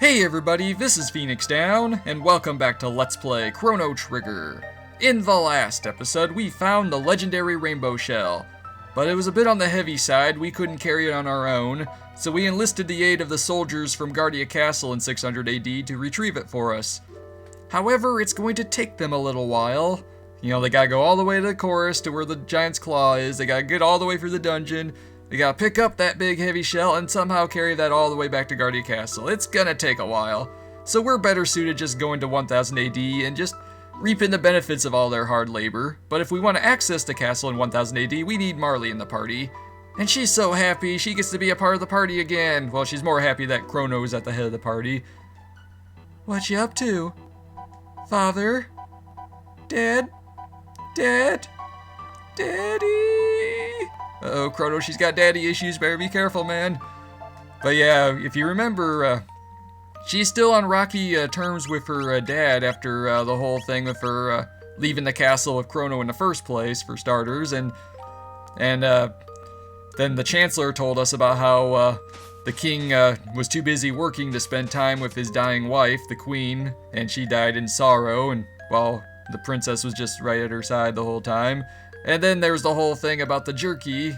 Hey everybody, this is Phoenix Down, and welcome back to Let's Play Chrono Trigger. In the last episode, we found the legendary rainbow shell, but it was a bit on the heavy side. We couldn't carry it on our own, so we enlisted the aid of the soldiers from Guardia Castle in 600 AD to retrieve it for us. However, it's going to take them a little while. You know, they gotta go all the way to the chorus to where the giant's claw is, they gotta get all the way through the dungeon, they gotta pick up that big heavy shell and somehow carry that all the way back to Guardia Castle. It's gonna take a while. So we're better suited just going to 1000 AD and just reaping the benefits of all their hard labor. But if we want to access the castle in 1000 AD, we need Marle in the party. And she's so happy, she gets to be a part of the party again. Well, she's more happy that Chrono is at the head of the party. What you up to? Father? Dad? Dad? Daddy? Uh-oh, Chrono, she's got daddy issues, better be careful, man. But yeah, if you remember, she's still on rocky terms with her dad after the whole thing with her leaving the castle with Chrono in the first place, for starters, and then the Chancellor told us about how the king was too busy working to spend time with his dying wife, the queen, and she died in sorrow, and well, the princess was just right at her side the whole time. And then there's the whole thing about the jerky,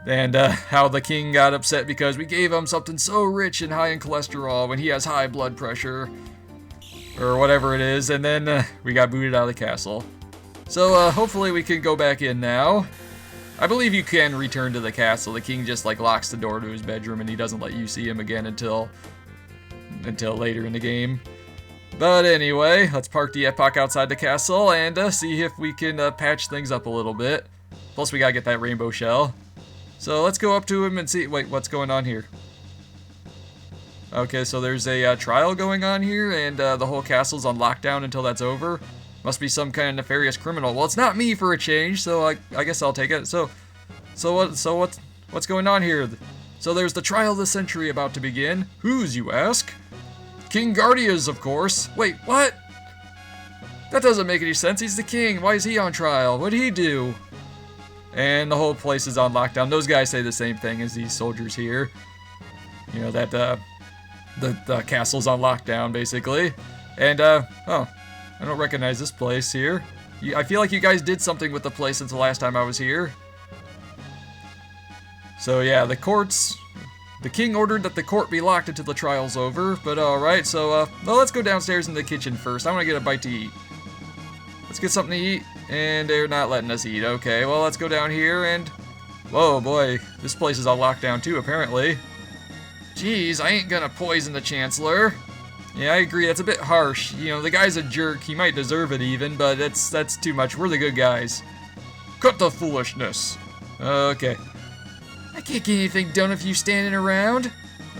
and how the king got upset because we gave him something so rich and high in cholesterol when he has high blood pressure, or whatever it is, and then we got booted out of the castle. So hopefully we can go back in now. I believe you can return to the castle. The king just like locks the door to his bedroom and he doesn't let you see him again until later in the game. But anyway, let's park the Epoch outside the castle and see if we can patch things up a little bit. Plus we gotta get that rainbow shell. So let's go up to him and see. Wait, what's going on here? Okay, so there's a trial going on here, and the whole castle's on lockdown until that's over. Must be some kind of nefarious criminal. Well, it's not me for a change, so I guess I'll take it. So what's going on here? So there's the trial of the century about to begin. Whose, you ask? King Guardia's, of course. Wait, what? That doesn't make any sense. He's the king. Why is he on trial? What'd he do? And the whole place is on lockdown. Those guys say the same thing as these soldiers here. You know, that the castle's on lockdown, basically. And, oh, I don't recognize this place here. I feel like you guys did something with the place since the last time I was here. So, yeah, the king ordered that the court be locked until the trial's over. But, alright, so, well, let's go downstairs in the kitchen first. I want to get a bite to eat. Let's get something to eat. And they're not letting us eat. Okay, well, let's go down here and... Whoa, boy. This place is on lockdown, too, apparently. Jeez, I ain't gonna poison the Chancellor. Yeah, I agree. That's a bit harsh. You know, the guy's a jerk. He might deserve it, even, but that's too much. We're the good guys. Cut the foolishness. Okay. I can't get anything done if you standing around.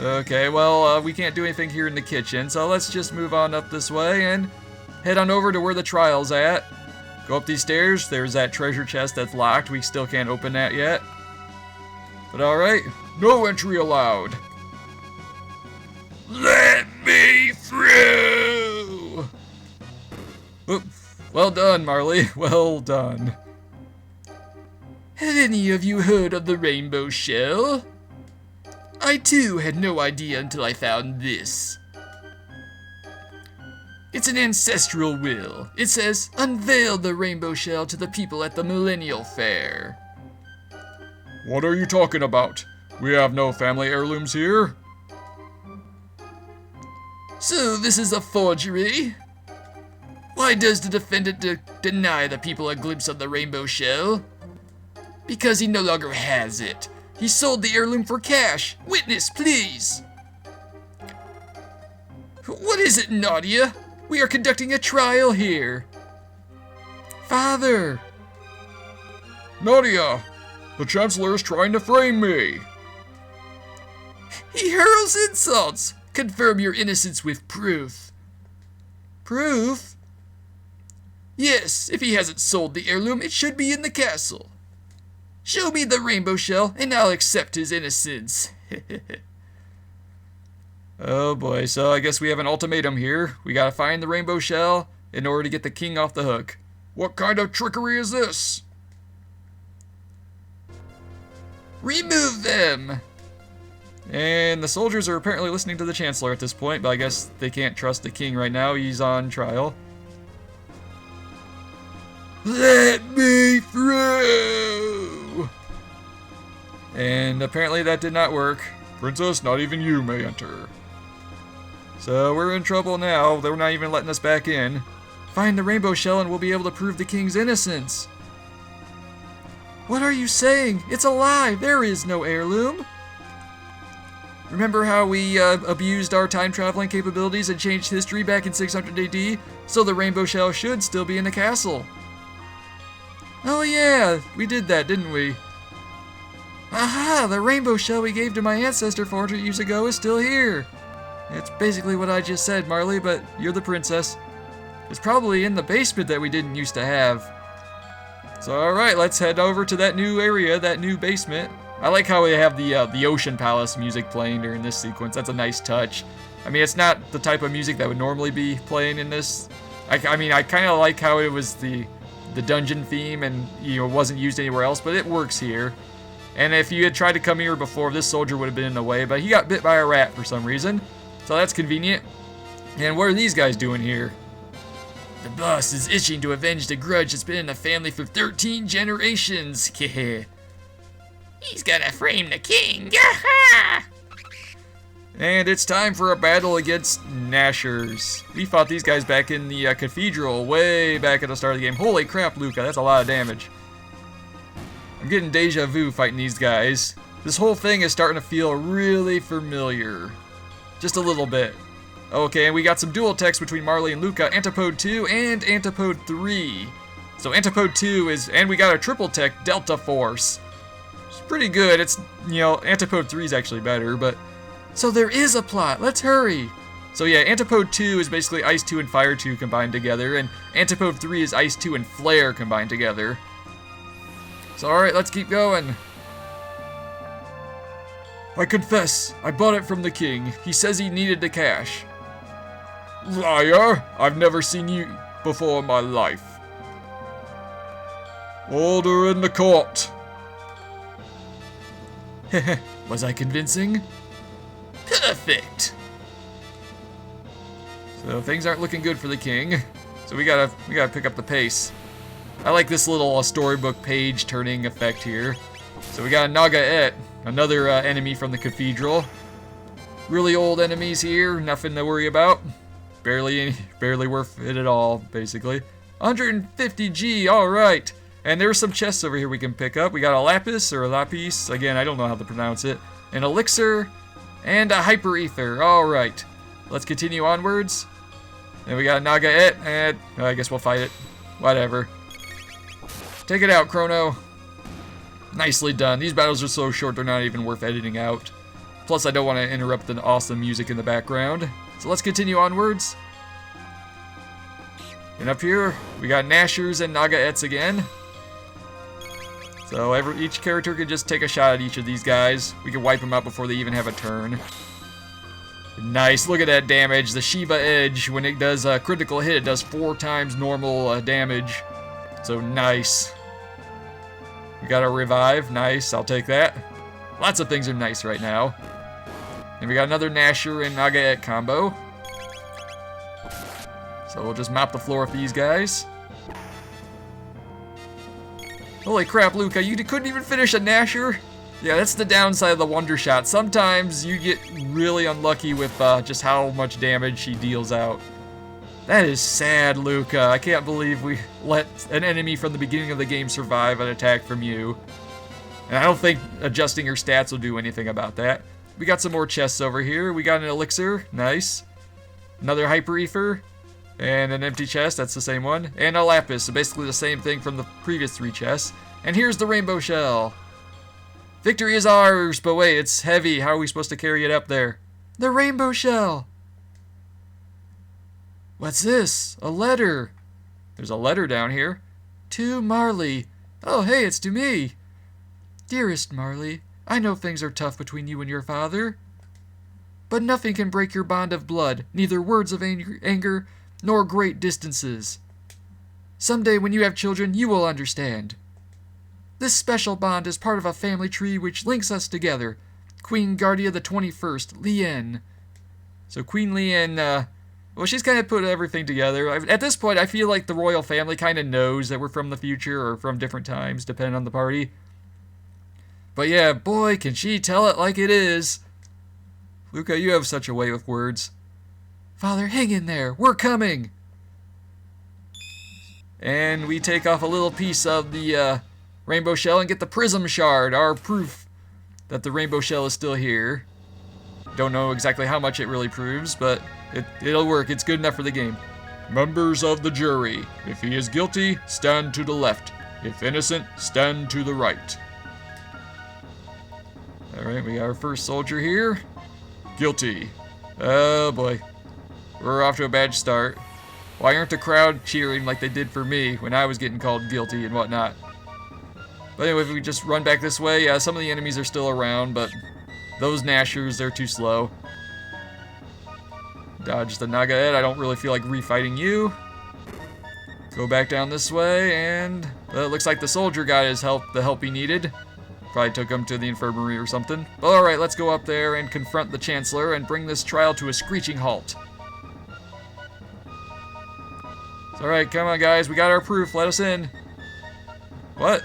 Okay, well, we can't do anything here in the kitchen, so let's just move on up this way and head on over to where the trial's at. Go up these stairs, there's that treasure chest that's locked. We still can't open that yet. But alright, no entry allowed. Let me through! Oop. Well done, Marle, well done. Have any of you heard of the rainbow shell? I too had no idea until I found this. It's an ancestral will. It says, unveil the rainbow shell to the people at the Millennial Fair. What are you talking about? We have no family heirlooms here. So this is a forgery? Why does the defendant deny the people a glimpse of the rainbow shell? Because he no longer has it. He sold the heirloom for cash. Witness, please. What is it, Nadia? We are conducting a trial here. Father! Nadia! The Chancellor is trying to frame me! He hurls insults! Confirm your innocence with proof. Proof? Yes, if he hasn't sold the heirloom, it should be in the castle. Show me the rainbow shell, and I'll accept his innocence. Oh boy, so I guess we have an ultimatum here. We gotta find the rainbow shell in order to get the king off the hook. What kind of trickery is this? Remove them! And the soldiers are apparently listening to the Chancellor at this point, but I guess they can't trust the king right now. He's on trial. Let me through! And apparently that did not work. Princess, not even you may enter. So we're in trouble now. They're not even letting us back in. Find the rainbow shell and we'll be able to prove the king's innocence. What are you saying? It's a lie! There is no heirloom! Remember how we abused our time-traveling capabilities and changed history back in 600 AD? So the rainbow shell should still be in the castle. Oh yeah, we did that, didn't we? Aha! The rainbow shell we gave to my ancestor 400 years ago is still here! It's basically what I just said, Marle, but you're the princess. It's probably in the basement that we didn't used to have. So alright, let's head over to that new area, that new basement. I like how they have the Ocean Palace music playing during this sequence. That's a nice touch. I mean, it's not the type of music that would normally be playing in this. I mean, I kind of like how it was the dungeon theme and, you know, wasn't used anywhere else, but it works here. And if you had tried to come here before, this soldier would have been in the way, but he got bit by a rat for some reason. So that's convenient. And what are these guys doing here? The boss is itching to avenge the grudge that's been in the family for 13 generations. He's gonna frame the king. And it's time for a battle against Gnashers. We fought these guys back in the cathedral way back at the start of the game. Holy crap, Luca, that's a lot of damage. I'm getting deja vu fighting these guys. This whole thing is starting to feel really familiar. Just a little bit. Okay, and we got some dual text between Marle and Luca, Antipode 2 and Antipode 3. So Antipode 2 is, and we got a triple tech, Delta Force. It's pretty good. It's, you know, Antipode 3 is actually better, but... So there is a plot. Let's hurry. So yeah, Antipode 2 is basically Ice 2 and Fire 2 combined together, and Antipode 3 is Ice 2 and Flare combined together. So alright, let's keep going. I confess, I bought it from the king. He says he needed the cash. Liar! I've never seen you before in my life. Order in the court. Was I convincing? Perfect. So things aren't looking good for the king. So we gotta pick up the pace. I like this little storybook page turning effect here. So we got a Nagaet, another enemy from the cathedral. Really old enemies here, nothing to worry about. Barely worth it at all, basically. 150G, alright. And there's some chests over here we can pick up. We got a lapis, or a lapis, again, I don't know how to pronounce it. An elixir, and a hyper ether, alright. Let's continue onwards. Then we got a Nagaet, and I guess we'll fight it. Whatever. Take it out, Chrono. Nicely done. These battles are so short, they're not even worth editing out. Plus, I don't want to interrupt the awesome music in the background. So let's continue onwards. And up here, we got Gnashers and Nagaets again. So each character can just take a shot at each of these guys. We can wipe them out before they even have a turn. Nice, look at that damage. The Shiva Edge, when it does a critical hit, it does 4 times normal damage. So nice. We got a revive, nice, I'll take that. Lots of things are nice right now. And we got another Gnasher and Nagaet combo. So we'll just mop the floor with these guys. Holy crap, Luca, you couldn't even finish a Gnasher? Yeah, that's the downside of the Wonder Shot. Sometimes you get really unlucky with just how much damage she deals out. That is sad, Luca. I can't believe we let an enemy from the beginning of the game survive an attack from you. And I don't think adjusting her stats will do anything about that. We got some more chests over here. We got an elixir, nice. Another hyper ether, and an empty chest, that's the same one. And a lapis, so basically the same thing from the previous 3 chests. And here's the rainbow shell. Victory is ours, but wait, it's heavy. How are we supposed to carry it up there? The rainbow shell. What's this? A letter. There's a letter down here. To Marle. Oh, hey, it's to me. Dearest Marle, I know things are tough between you and your father, but nothing can break your bond of blood, neither words of anger nor great distances. Someday when you have children, you will understand. This special bond is part of a family tree which links us together. Queen Guardia the 21st, Lien. So Queen Lien, well, she's kind of put everything together. At this point, I feel like the royal family kind of knows that we're from the future or from different times, depending on the party. But yeah, boy, can she tell it like it is. Luca, you have such a way with words. Father, hang in there. We're coming. And we take off a little piece of the rainbow shell and get the prism shard, our proof that the rainbow shell is still here. Don't know exactly how much it really proves, but it'll work. It's good enough for the game. Members of the jury, if he is guilty, stand to the left. If innocent, stand to the right. Alright, we got our first soldier here. Guilty. Oh boy. We're off to a bad start. Why aren't the crowd cheering like they did for me when I was getting called guilty and whatnot? But anyway, if we just run back this way, yeah, some of the enemies are still around, but those Nashers, they're too slow. Dodge the Naga Ed, I don't really feel like refighting you. Go back down this way, and it looks like the soldier got his help, the help he needed. Probably took him to the infirmary or something. Alright, let's go up there and confront the Chancellor and bring this trial to a screeching halt. Alright, come on guys, we got our proof, let us in. What?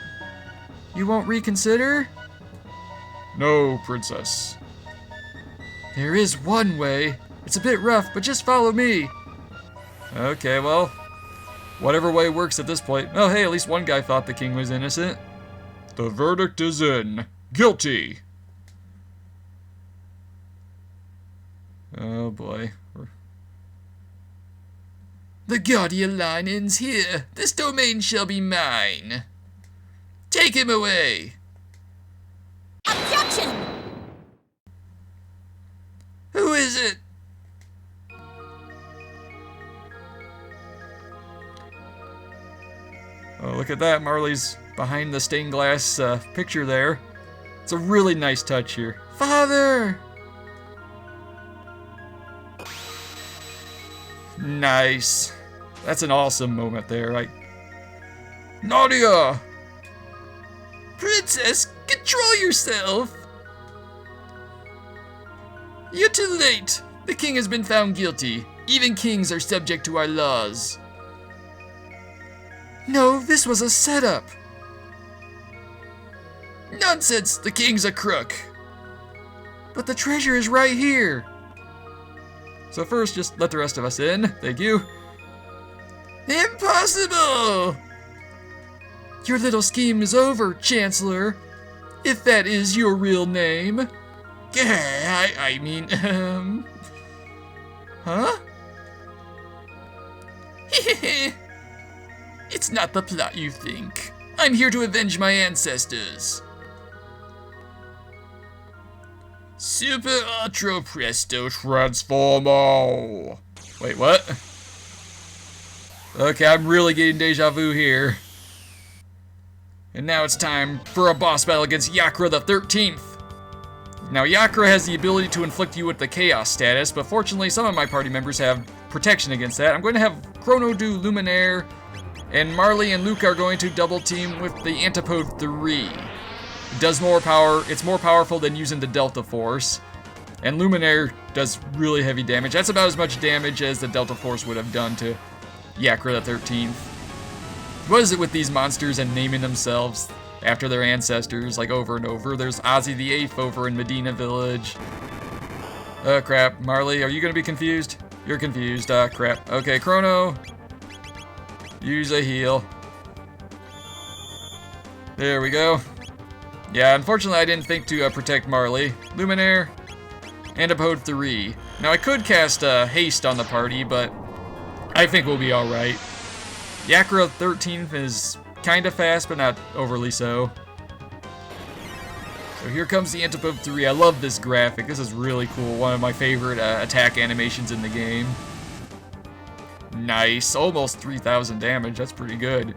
You won't reconsider? No, princess. There is one way. It's a bit rough, but just follow me. Okay, well, whatever way works at this point. Oh hey, at least one guy thought the king was innocent. The verdict is in. Guilty. Oh boy. The Guardia line ends here. This domain shall be mine. Take him away. Objection! Who is it? Oh, look at that. Marley's behind the stained glass picture there. It's a really nice touch here. Father! Nice. That's an awesome moment there. Like, Nadia! Princess, control yourself! You're too late. The king has been found guilty. Even kings are subject to our laws. No, this was a setup. Nonsense! The king's a crook. But the treasure is right here. So first, just let the rest of us in. Thank you. Impossible! Your little scheme is over, Chancellor. If that is your real name. I mean, Huh? It's not the plot you think. I'm here to avenge my ancestors. Super Ultra Presto Transformo. Wait, what? Okay, I'm really getting deja vu here. And now it's time for a boss battle against Yakra the 13th. Now, Yakra has the ability to inflict you with the Chaos status, but fortunately some of my party members have protection against that. I'm going to have Chrono do Luminaire, and Marle and Luca are going to double team with the Antipode 3. It does more power, it's more powerful than using the Delta Force. And Luminaire does really heavy damage. That's about as much damage as the Delta Force would have done to Yakra the 13th. What is it with these monsters and naming themselves after their ancestors, like over and over? There's Ozzy the 8th over in Medina Village. Oh crap, Marle, are you gonna be confused? You're confused, crap. Okay, Chrono, use a heal. There we go. Yeah, unfortunately I didn't think to protect Marle. Luminaire, Antipode 3. Now I could cast Haste on the party, but I think we'll be alright. Yakra 13th is kind of fast, but not overly so. So here comes the Antipode 3. I love this graphic. This is really cool. One of my favorite attack animations in the game. Nice. Almost 3,000 damage. That's pretty good.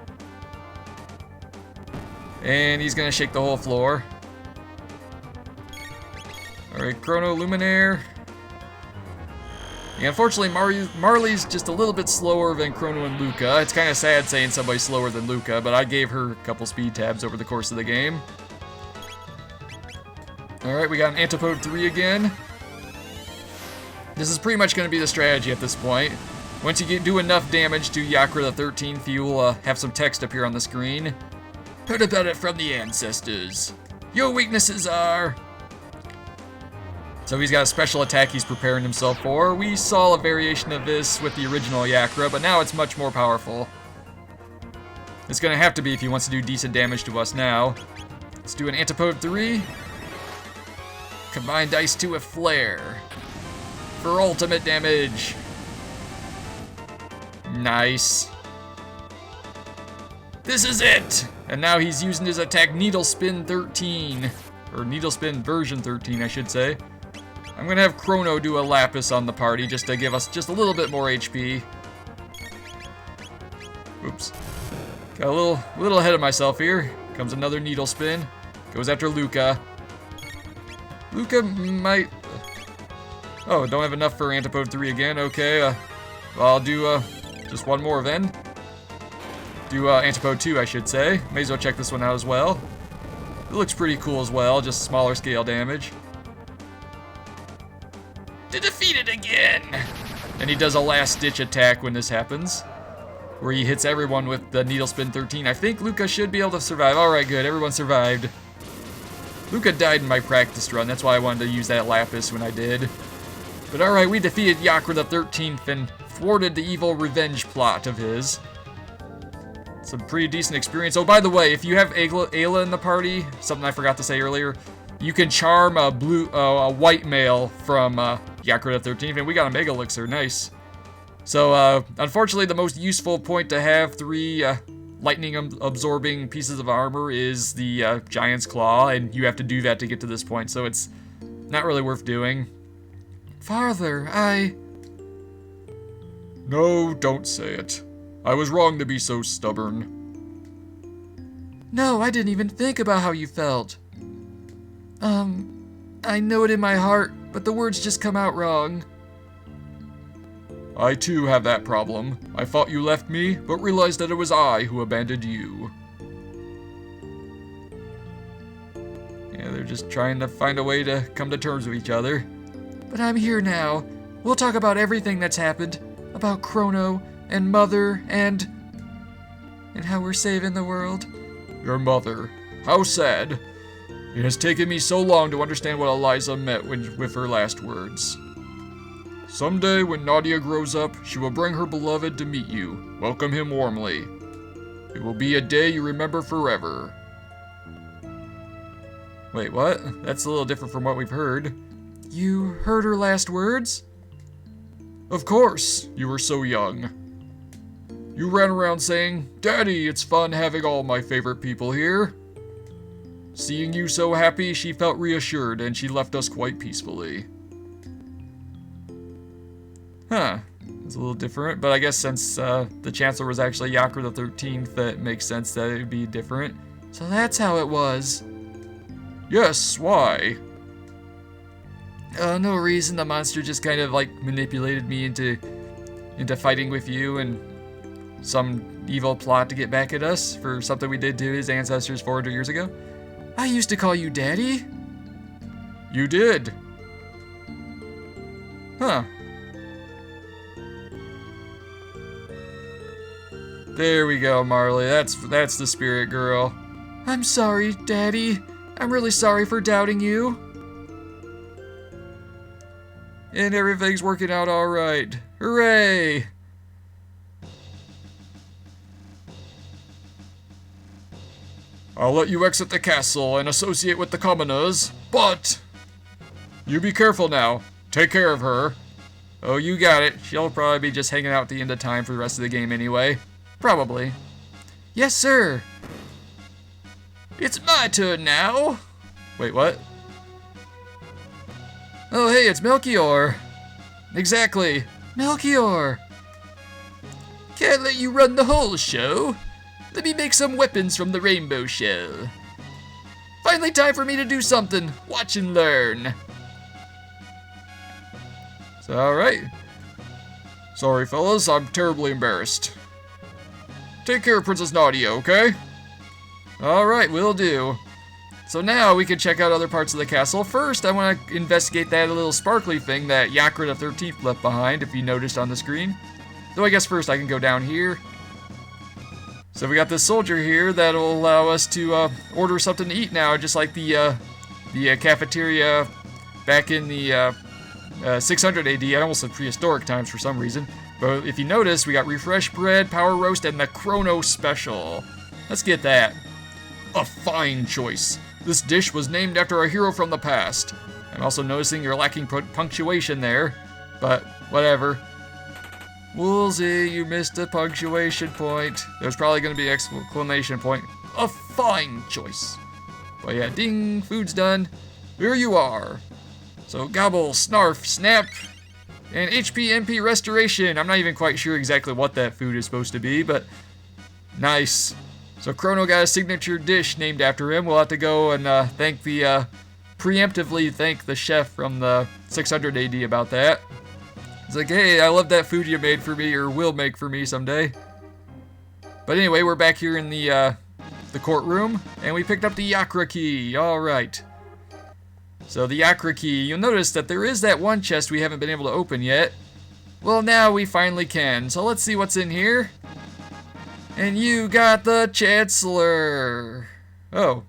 And he's going to shake the whole floor. Alright, Chrono, Luminaire. Yeah, unfortunately, Marle's just a little bit slower than Chrono and Luca. It's kind of sad saying somebody's slower than Luca, but I gave her a couple speed tabs over the course of the game. Alright, we got an Antipode 3 again. This is pretty much going to be the strategy at this point. Once you do enough damage to Yakra the 13th, you will have some text appear on the screen. Heard about it from the ancestors. Your weaknesses are... So he's got a special attack he's preparing himself for. We saw a variation of this with the original Yakra, but now it's much more powerful. It's going to have to be if he wants to do decent damage to us now. Let's do an Antipode 3. Combine dice to a flare. For ultimate damage. Nice. This is it! And now he's using his attack Needle Spin 13. Or Needle Spin version 13, I should say. I'm going to have Chrono do a Lapis on the party just to give us just a little bit more HP. Oops. Got a little ahead of myself here. Comes another Needle Spin. Goes after Luca. Luca might... Oh, don't have enough for Antipode 3 again. Okay, well, I'll do just one more then. Do Antipode 2, I should say. May as well check this one out as well. It looks pretty cool as well, just smaller scale damage. To defeat it again! And he does a last-ditch attack when this happens, where he hits everyone with the Needle Spin 13. I think Luca should be able to survive. Alright, good. Everyone survived. Luca died in my practice run. That's why I wanted to use that Lapis when I did. But alright, we defeated Yakra the 13th and thwarted the evil revenge plot of his. Some pretty decent experience. Oh, by the way, if you have Ayla in the party, something I forgot to say earlier, you can charm a white male from Yakra the 13th, and we got a Mega Elixir. Nice. So, unfortunately, the most useful point to have 3 lightning-absorbing pieces of armor is the Giant's Claw, and you have to do that to get to this point, so it's not really worth doing. Father, No, don't say it. I was wrong to be so stubborn. No, I didn't even think about how you felt. I know it in my heart, but the words just come out wrong. I too have that problem. I thought you left me, but realized that it was I who abandoned you. Yeah, they're just trying to find a way to come to terms with each other. But I'm here now. We'll talk about everything that's happened. About Chrono, and Mother, and how we're saving the world. Your mother. How sad. It has taken me so long to understand what Eliza meant with her last words. Someday, when Nadia grows up, she will bring her beloved to meet you. Welcome him warmly. It will be a day you remember forever. Wait, what? That's a little different from what we've heard. You heard her last words? Of course, you were so young. You ran around saying, Daddy, it's fun having all my favorite people here. Seeing you so happy, she felt reassured and she left us quite peacefully. Huh, it's a little different, but I guess since the Chancellor was actually Yakra the 13th, that makes sense that it would be different. So that's how it was. Yes, why? No reason. The monster just kind of like manipulated me into fighting with you and some evil plot to get back at us for something we did to his ancestors 400 years ago. I used to call you Daddy. You did. Huh. There we go, Marle. That's the spirit girl. I'm sorry, Daddy. I'm really sorry for doubting you. And everything's working out all right. Hooray! I'll let you exit the castle and associate with the commoners, but... You be careful now. Take care of her. Oh, you got it. She'll probably be just hanging out at the end of time for the rest of the game anyway. Probably. Yes, sir. It's my turn now. Wait, what? Oh, hey, it's Melchior. Exactly. Melchior. Can't let you run the whole show. Let me make some weapons from the rainbow shell. Finally time for me to do something. Watch and learn. So, alright. Sorry, fellas, I'm terribly embarrassed. Take care of Princess Nadia, okay? Alright, will do. So now we can check out other parts of the castle. First, I want to investigate that little sparkly thing that Yakra the 13th left behind, if you noticed on the screen. Though I guess first I can go down here. So we got this soldier here that'll allow us to order something to eat now, just like the cafeteria back in the 600 AD. I almost said prehistoric times for some reason. But if you notice, we got refreshed bread, power roast, and the Chrono special. Let's get that. A fine choice. This dish was named after a hero from the past. I'm also noticing you're lacking punctuation there, but whatever. Woolsey, you missed a punctuation point. There's probably going to be an exclamation point. A fine choice. But yeah, ding, food's done. Here you are. So gobble, snarf, snap, and HP MP restoration. I'm not even quite sure exactly what that food is supposed to be, but nice. So Chrono got a signature dish named after him. We'll have to go and preemptively thank the chef from the 600 AD about that. It's like, hey, I love that food you made for me, or will make for me someday. But anyway, we're back here in the courtroom, and we picked up the Yakra key. All right. So the Yakra key, you'll notice that there is that one chest we haven't been able to open yet. Well, now we finally can. So let's see what's in here. And you got the Chancellor. Oh.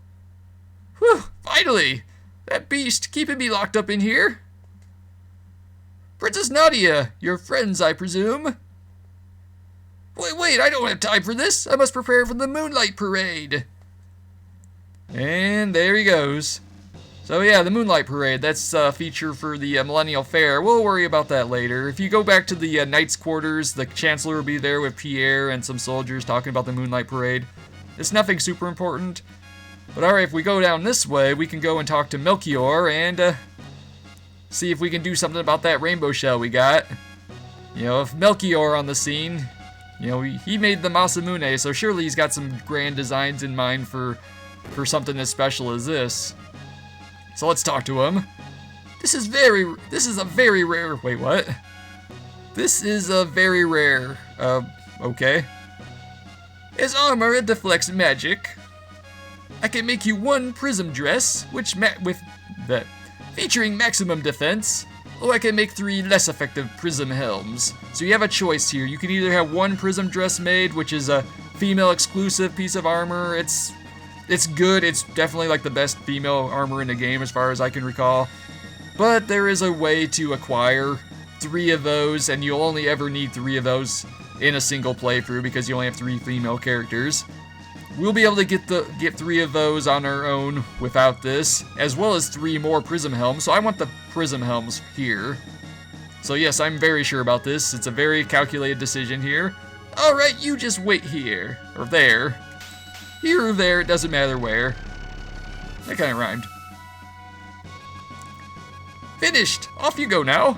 Whew, finally. That beast keeping me locked up in here. Princess Nadia, your friends, I presume. Wait, I don't have time for this. I must prepare for the Moonlight Parade. And there he goes. So yeah, the Moonlight Parade, that's a feature for the Millennial Fair. We'll worry about that later. If you go back to the Knight's Quarters, the Chancellor will be there with Pierre and some soldiers talking about the Moonlight Parade. It's nothing super important. But alright, if we go down this way, we can go and talk to Melchior and see if we can do something about that rainbow shell we got. You know, if Melchior on the scene, you know, he made the Masamune, so surely he's got some grand designs in mind for something as special as this. So let's talk to him. This is a very rare, wait, what? This is a very rare, okay. As armor, it deflects magic. I can make you one prism dress, featuring maximum defense, or I can make 3 less effective prism helms. So you have a choice here. You can either have one prism dress made, which is a female exclusive piece of armor. It's good. It's definitely like the best female armor in the game as far as I can recall. But there is a way to acquire 3 of those, and you'll only ever need 3 of those in a single playthrough because you only have 3 female characters. We'll be able to get 3 of those on our own without this, as well as 3 more prism helms. So I want the prism helms here. So yes, I'm very sure about this. It's a very calculated decision here. Alright, you just wait here. Or there. Here or there, it doesn't matter where. That kind of rhymed. Finished! Off you go now!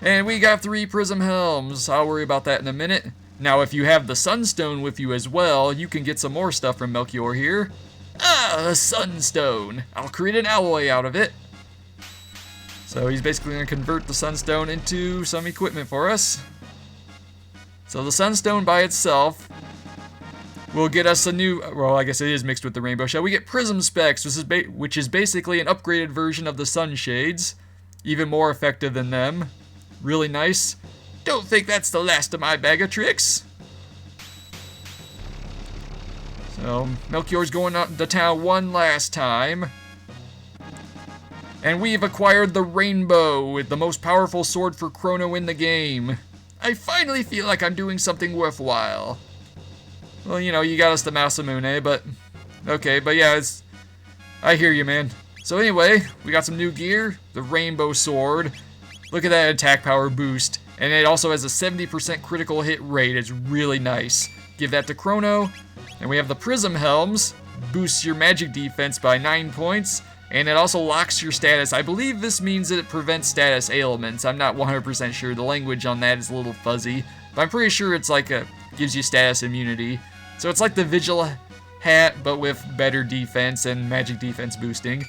And we got 3 prism helms. I'll worry about that in a minute. Now, if you have the Sunstone with you as well, you can get some more stuff from Melchior here. Ah, a Sunstone! I'll create an alloy out of it. So he's basically going to convert the Sunstone into some equipment for us. So the Sunstone by itself will get us a new, well, I guess it is mixed with the Rainbow Shell. We get Prism Specs, which is basically an upgraded version of the Sunshades. Even more effective than them. Really nice. Don't think that's the last of my bag of tricks. So, Melchior's going out to town one last time. And we've acquired the Rainbow, with the most powerful sword for Chrono in the game. I finally feel like I'm doing something worthwhile. Well, you know, you got us the Masamune, but okay, but yeah, I hear you, man. So anyway, we got some new gear, the Rainbow Sword. Look at that attack power boost. And it also has a 70% critical hit rate. It's really nice. Give that to Chrono. And we have the Prism Helms. Boosts your magic defense by 9 points. And it also locks your status. I believe this means that it prevents status ailments. I'm not 100% sure. The language on that is a little fuzzy. But I'm pretty sure it's like gives you status immunity. So it's like the Vigil hat, but with better defense and magic defense boosting.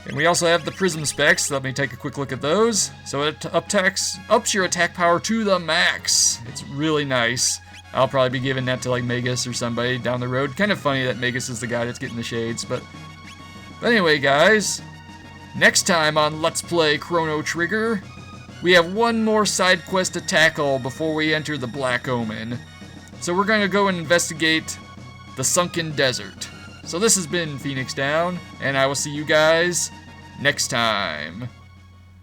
And we also have the Prism Specs. Let me take a quick look at those. So it ups your attack power to the max. It's really nice. I'll probably be giving that to like Magus or somebody down the road. Kind of funny that Magus is the guy that's getting the shades, but anyway, guys, next time on Let's Play Chrono Trigger, we have one more side quest to tackle before we enter the Black Omen. So we're going to go and investigate the Sunken Desert. So this has been Phoenix Down, and I will see you guys next time.